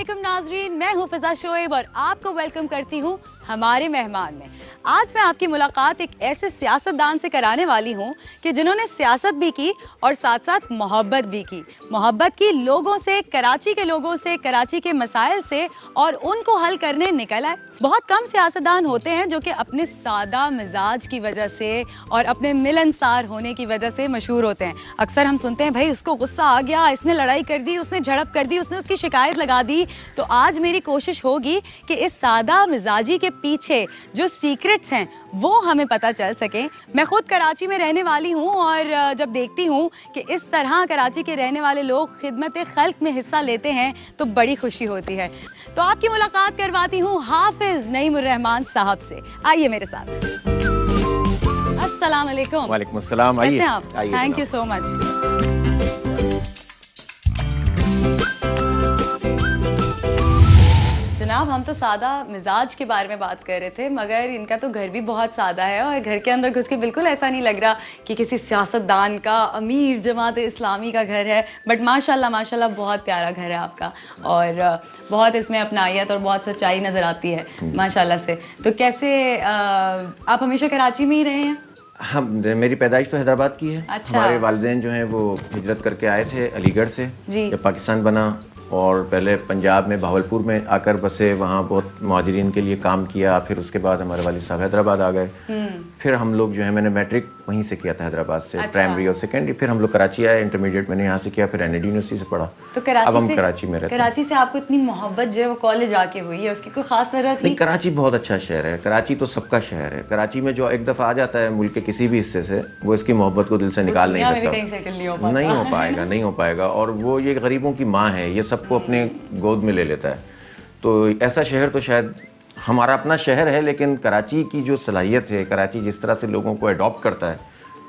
अस्सलामुअलैकुम नाजरीन, मैं हूँ फिजा शोएब और आपको वेलकम करती हूँ हमारे मेहमान में। आज मैं आपकी मुलाकात एक ऐसे सियासतदान से कराने वाली हूँ कि जिन्होंने सियासत भी की और साथ साथ मोहब्बत भी की। मोहब्बत की लोगों से, कराची के लोगों से, कराची के मसाइल से, और उनको हल करने निकल आए। बहुत कम सियासतदान होते हैं जो कि अपने सादा मिजाज की वजह से और अपने मिलनसार होने की वजह से मशहूर होते हैं। अक्सर हम सुनते हैं भाई उसको गुस्सा आ गया, इसने लड़ाई कर दी, उसने झड़प कर दी, उसने उसकी शिकायत लगा दी। तो आज मेरी कोशिश होगी कि इस सादा मिजाजी के पीछे जो सीक्रेट्स हैं वो हमें पता चल सकें। मैं खुद कराची में रहने वाली हूँ और जब देखती हूँ कि इस तरह कराची के रहने वाले लोग खिदमत खल्क में हिस्सा लेते हैं तो बड़ी खुशी होती है। तो आपकी मुलाकात करवाती हूँ हाफिज नईमुर रहमान साहब से। आइए मेरे साथ। अस्सलाम वालेकुम। वालेकुम अस्सलाम। आइए। कैसे हैं आप? Thank you so much. जनाब, हम तो सादा मिजाज के बारे में बात कर रहे थे, मगर इनका तो घर भी बहुत सादा है और घर के अंदर घुस के बिल्कुल ऐसा नहीं लग रहा कि किसी सियासतदान का, अमीर जमात इस्लामी का घर है। बट माशाल्लाह माशाल्लाह बहुत प्यारा घर है आपका और बहुत इसमें अपनायत और बहुत सच्चाई नज़र आती है माशाल्लाह से। तो कैसे आप हमेशा कराची में ही रहे हैं? हाँ, मेरी पैदाइश तो हैदराबाद की है। अच्छा। हमारे वालिदैन जो हैं वो हिजरत करके आए थे अलीगढ़ से जी। जब पाकिस्तान बना, और पहले पंजाब में भावलपुर में आकर बसे, वहाँ बहुत मुहाजिरीन के लिए काम किया। फिर उसके बाद हमारे वालिद साहब हैदराबाद आ गए। फिर हम लोग जो है, मैंने मैट्रिक वहीं से किया था हैदराबाद से। अच्छा। प्राइमरी और सेकेंडरी। फिर हम लोग कराची आए, इंटरमीडिएट मैंने यहाँ से किया, फिर एनएडी यूनिवर्सिटी से पढ़ा। तो कराची अब हम से, कराची में रहते हैं। कराची से आपको इतनी मोहब्बत जो है वो कॉलेज आके हुई है, उसकी कोई खास वजह थी? नहीं, कराची बहुत अच्छा शहर है। कराची तो सबका शहर है। कराची में जो एक दफ़ा आ जाता है मुल्क के किसी भी हिस्से से, वो इसकी मोहब्बत को दिल से निकाल नहीं सकता। नहीं हो पाएगा, नहीं हो पाएगा। और वो ये गरीबों की माँ है, ये सबको अपने गोद में ले लेता है। तो ऐसा शहर तो शायद हमारा अपना शहर है, लेकिन कराची की जो सलाहियत है, कराची जिस तरह से लोगों को अडॉप्ट करता है,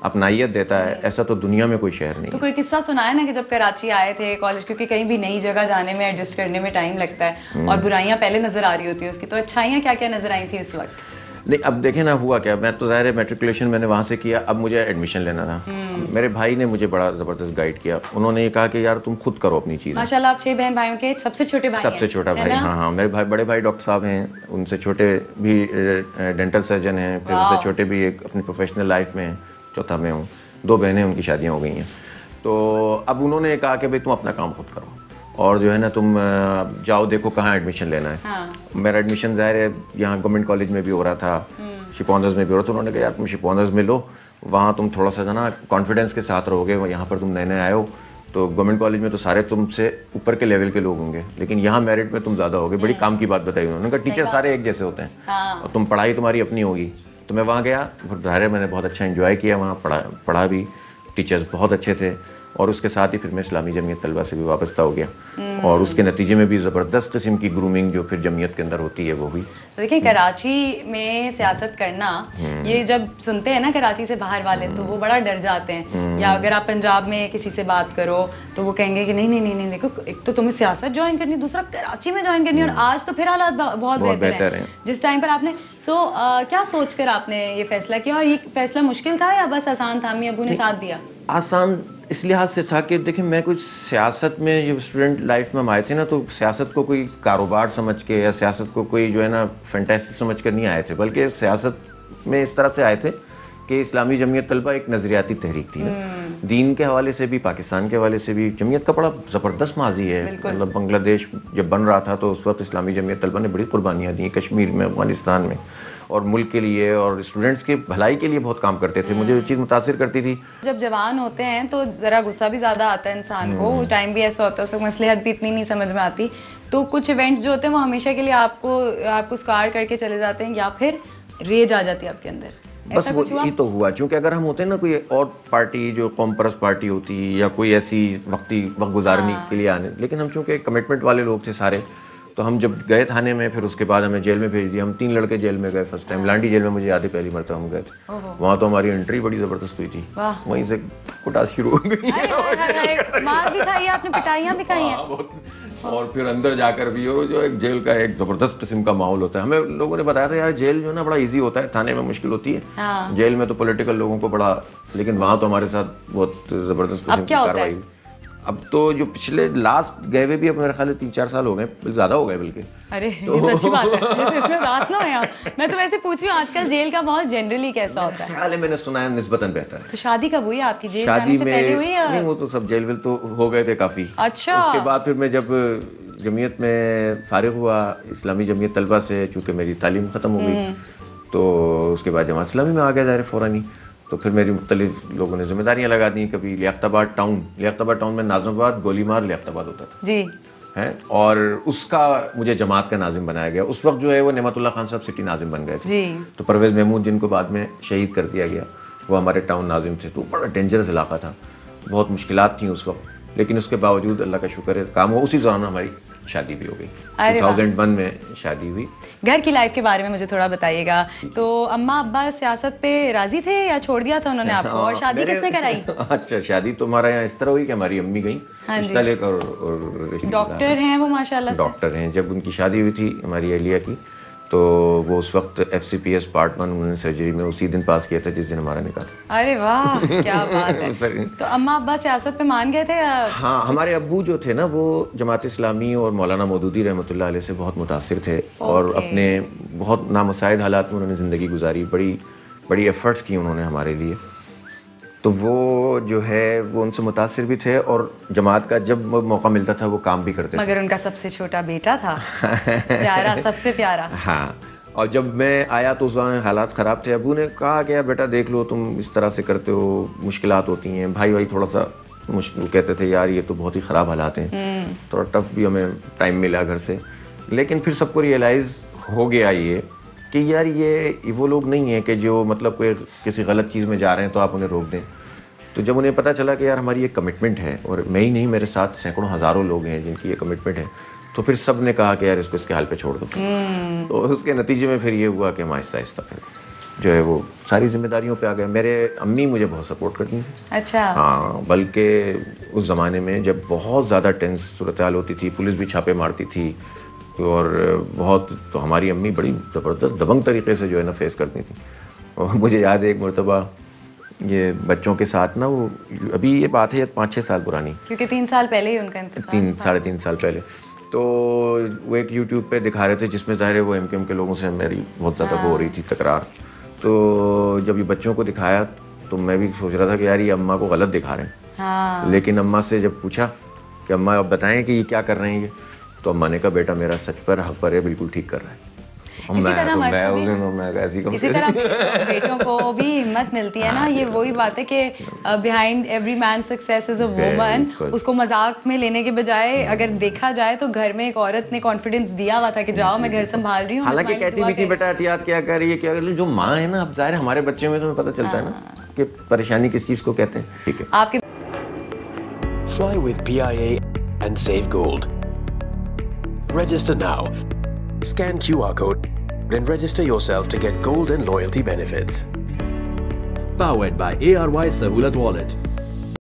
अपनाइयत देता है, ऐसा तो दुनिया में कोई शहर नहीं। तो कोई किस्सा सुनाया ना कि जब कराची आए थे कॉलेज, क्योंकि कहीं भी नई जगह जाने में, एडजस्ट करने में टाइम लगता है और बुराइयां पहले नजर आ रही होती है उसकी, तो अच्छाइयां क्या क्या नजर आई थी उस वक्त? नहीं, अब देखें ना, हुआ क्या, मैं तो ज़ाहिर है मैट्रिकुलेशन मैंने वहाँ से किया। अब मुझे एडमिशन लेना था। मेरे भाई ने मुझे बड़ा ज़बरदस्त गाइड किया। उन्होंने ये कहा कि यार तुम खुद करो अपनी चीज़। माशाल्लाह, आप 6 बहन भाइयों के सबसे छोटे भाई हैं? सबसे छोटा भाई, हाँ हाँ। मेरे भाई, बड़े भाई डॉक्टर साहब हैं, उनसे छोटे भी डेंटल सर्जन हैं, फिर उनसे छोटे भी एक अपनी प्रोफेशनल लाइफ में, चौथा मैं हूँ। 2 बहनें, उनकी शादियाँ हो गई हैं। तो अब उन्होंने कहा कि भाई तुम अपना काम खुद करो और जो है ना, तुम जाओ देखो कहाँ एडमिशन लेना है। हाँ। मेरा एडमिशन ज़ाहिर है यहाँ गवर्नमेंट कॉलेज में भी हो रहा था, शिपोंदर्स में भी हो रहा था। तो उन्होंने कहा यार तुम शिपोंदर्स में लो, वहाँ तुम थोड़ा सा ना कॉन्फिडेंस के साथ रहोगे। यहाँ पर तुम नए नए आए हो, तो गवर्नमेंट कॉलेज में तो सारे तुमसे ऊपर के लेवल के लोग होंगे, लेकिन यहाँ मेरिट में तुम ज़्यादा होगे। बड़ी काम की बात बताई उन्होंने कहा टीचर सारे एक जैसे होते हैं और तुम पढ़ाई तुम्हारी अपनी होगी। तो मैं वहाँ गया, ज़ाहिर है मैंने बहुत अच्छा एंजॉय किया वहाँ, पढ़ा भी, टीचर्स बहुत अच्छे थे। और उसके साथ ही फिर मैं इस्लामी जमीयत तलबा से भी वाबस्ता हो गया और उसके नतीजे में भी ज़बरदस्त किस्म की ग्रूमिंग जो फिर जमीयत के अंदर होती है वो भी। तो देखिए, कराची में सियासत करना, ये जब सुनते हैं ना कराची से बाहर वाले, तो वो बड़ा डर जाते हैं। या अगर आप पंजाब में किसी से बात करो तो वो कहेंगे कि नहीं नहीं नहीं नहीं, देखो एक तो तुम्हें सियासत ज्वाइन करनी, दूसरा कराची में ज्वाइन करनी। और आज तो फिर हालात बहुत बेहतर हैं। जिस टाइम पर आपने क्या सोच कर आपने ये फैसला किया, और ये फैसला मुश्किल था या बस आसान था, अम्मी अबू ने साथ दिया? आसान इस लिहाज से था कि देखिए, मैं कुछ सियासत में, जब स्टूडेंट लाइफ में हम आए थे ना, तो सियासत को कोई कारोबार समझ के या सियासत को कोई जो है ना फैंटेसी समझ कर नहीं आए थे, बल्कि सियासत में इस तरह से आए थे कि इस्लामी जमीयत तलबा एक नज़रियाती तहरीक थी ना, दीन के हवाले से भी, पाकिस्तान के हवाले से भी। जमीयत का बड़ा ज़बरदस्त माजी है। मतलब बांग्लादेश जब बन रहा था तो उस वक्त इस्लामी जमीयत तलबा ने बड़ी कुर्बानियाँ दी कश्मीर में, अफगानिस्तान में, और मुल्क के लिए और स्टूडेंट्स की भलाई के लिए बहुत काम करते थे। मुझे वो चीज़ मुतासिर करती थी। जब जवान होते हैं तो ज़रा गुस्सा भी ज़्यादा आता है इंसान को, टाइम भी ऐसा होता है, उस वक्त मसलहत भी इतनी नहीं समझ में आती। तो कुछ इवेंट्स जो होते हैं वो हमेशा के लिए आपको स्कार करके चले जाते हैं, या फिर रेज आ जाती है आपके अंदर? बस वो ये तो हुआ, क्योंकि अगर हम होते हैं ना कोई और पार्टी जो कौम परस्त पार्टी होती या कोई ऐसी वक्त गुजारने के लिए आने, लेकिन हम चूँकि कमिटमेंट वाले लोग थे सारे, तो हम जब गए थाने में, फिर उसके बाद हमें जेल में भेज दिया। हम 3 लड़के जेल में गए फर्स्ट टाइम। लांडी जेल में मुझे याद है पहली मरतबा हम गए थे। वहाँ तो हमारी एंट्री बड़ी ज़बरदस्त हुई थी। वहीं से कुटास शुरू हो गई। मार भी खाई आपने, पिटाइयाँ भी खाई हैं? और फिर अंदर जाकर भी, और जो एक जेल का एक ज़बरदस्त किस्म का माहौल होता है। हमें लोगों ने बताया था यार जेल जो है ना बड़ा इजी होता है, थाने में मुश्किल होती है। जेल में तो पॉलिटिकल लोगों को बड़ा, लेकिन वहाँ तो हमारे साथ बहुत ज़बरदस्त किस्म की कार्रवाई। अब तो जो पिछले लास्ट गए हुए भी अब मेरे ख्याल है 3-4 साल हो गए, ज़्यादा हो गए बल्कि। अरे ये तो अच्छी बात है, ये तो इसमें उदास ना हो यार। मैं तो वैसे पूछ रही हूँ आजकल जेल का माहौल जनरली कैसा होता है? ख्याल है मैंने सुना है निस्बतन बेहतर है। तो शादी कब हुई आपकी? जेल शादी जाने से में पहले हुई या? नहीं, वो तो सब जेल वेल तो हो गए थे काफ़ी। अच्छा। उसके बाद फिर मैं जब जमीयत में फारिग हुआ, इस्लामी जमीयत तलबा से, चूँकि मेरी तालीम ख़त्म हो गई, तो उसके बाद जमात इस्लामी में आ गया ज़ाहिर फ़ौरन ही। तो फिर मेरी मुख्तलिफ लोगों ने जिम्मेदारियाँ लगा दी। कभी लियाकताबाद टाउन में नाज़िमाबाद गोलीमार लियाकताबाद होता था जी है, और उसका मुझे जमात का नाजिम बनाया गया। उस वक्त जो है वो नेमतुल्लाह खान साहब सिटी नाजिम बन गए थे जी। तो परवेज़ महमूद जिनको बाद में शहीद कर दिया गया, वो हमारे टाउन नाजिम थे। तो बड़ा डेंजरस इलाका था, बहुत मुश्किलात थी उस वक्त, लेकिन उसके बावजूद अल्लाह का शुक्र है काम हुआ। उसी दौरान हमारी शादी भी हो गई, 2001 में शादी हुई। घर की लाइफ के बारे में मुझे थोड़ा बताइएगा। तो अम्मा अब्बा सियासत पे राजी थे या छोड़ दिया था उन्होंने आपको, और शादी किसने कराई? अच्छा, शादी तो हमारा यहाँ इस तरह हुई कि हमारी अम्मी गई रिश्ता लेकर, और डॉक्टर हैं वो माशाल्लाह से। डॉक्टर हैं। जब उनकी शादी हुई थी हमारी अहलिया की, तो वो उस वक्त FCPS पार्ट 1 उन्होंने सर्जरी में उसी दिन पास किया था जिस दिन हमारा निकाह था। अरे वाह क्या बात है। तो अम्मा अब्बा सियासत पे मान गए थे या? हाँ, हमारे अब्बू जो थे ना वो जमात इस्लामी और मौलाना मौदूदी रहमतुल्लाह अलैह से बहुत मुतासिर थे, और अपने बहुत नामुसाइद हालात में उन्होंने ज़िंदगी गुजारी, बड़ी एफ़र्ट्स की उन्होंने हमारे लिए। तो वो जो है वो उनसे मुतासिर भी थे, और जमात का जब मौका मिलता था वो काम भी करते थे। मगर उनका सबसे छोटा बेटा था प्यारा, सबसे प्यारा। हाँ, और जब मैं आया तो उस वक्त हालात ख़राब थे। अबू ने कहा कि यार बेटा देख लो, तुम इस तरह से करते हो, मुश्किलात होती हैं। भाई थोड़ा सा मुश्किल कहते थे यार ये तो बहुत ही ख़राब हालात हैं, थोड़ा टफ भी हमें टाइम मिला घर से। लेकिन फिर सबको रियलाइज़ हो गया ये कि यार ये वो लोग नहीं है कि जो मतलब कोई किसी गलत चीज़ में जा रहे हैं तो आप उन्हें रोक दें। तो जब उन्हें पता चला कि यार हमारी ये कमिटमेंट है, और मैं ही नहीं मेरे साथ सैकड़ों हज़ारों लोग हैं जिनकी ये कमिटमेंट है, तो फिर सब ने कहा कि यार इसको इसके हाल पे छोड़ दो। तो उसके नतीजे में फिर ये हुआ कि हम आहिस्ता आहिस्ता फिर जो है वो सारी जिम्मेदारियों पे आ गए। मेरे अम्मी मुझे बहुत सपोर्ट करती हैं। अच्छा। हाँ, बल्कि उस ज़माने में जब बहुत ज़्यादा टेंस सूरत हाल होती थी, पुलिस भी छापे मारती थी, और बहुत, तो हमारी अम्मी बड़ी ज़बरदस्त दबंग तरीके से जो है ना फेस करती थी। और मुझे याद है एक मरतबा ये बच्चों के साथ ना, वो अभी ये बात है 5-6 साल पुरानी, क्योंकि 3 साल पहले ही उनका इंतकाल था। 3-3.5 साल पहले। तो वो एक यूट्यूब पे दिखा रहे थे जिसमें ज़ाहिर है वो MKM के लोगों से मेरी बहुत ज़्यादा वो हो रही थी तकरार। तो जब ये बच्चों को दिखाया तो मैं भी सोच रहा था कि यार ये अम्मा को गलत दिखा रहे हैं। हाँ। लेकिन अम्मा से जब पूछा कि अम्मा आप बताएं कि ये क्या कर रहे हैं ये, तो अम्मा ने कहा बेटा मेरा सच पर हक पर है, बिल्कुल ठीक कर रहा है। इसी तरह बेटों को भी हिम्मत मिलती है ना। ये वही बात है कि behind every man success is a woman. उसको मजाक में लेने के बजाय अगर देखा जाए तो घर में एक औरत ने कॉन्फिडेंस दिया हुआ था कि जाओ मैं घर संभाल रही हूँ। हालांकि कहती भी थी बेटा एहतियात क्या कर रही है, क्या जो माँ है ना, अब जाहिर हमारे बच्चे में तो पता चलता है ना कि परेशानी किस चीज़ को कहते हैं। ठीक है, आपके Fly with PIA and save gold. Register now. Scan QR code and register yourself to get gold and loyalty benefits. Powered by ARY Sahulat Wallet.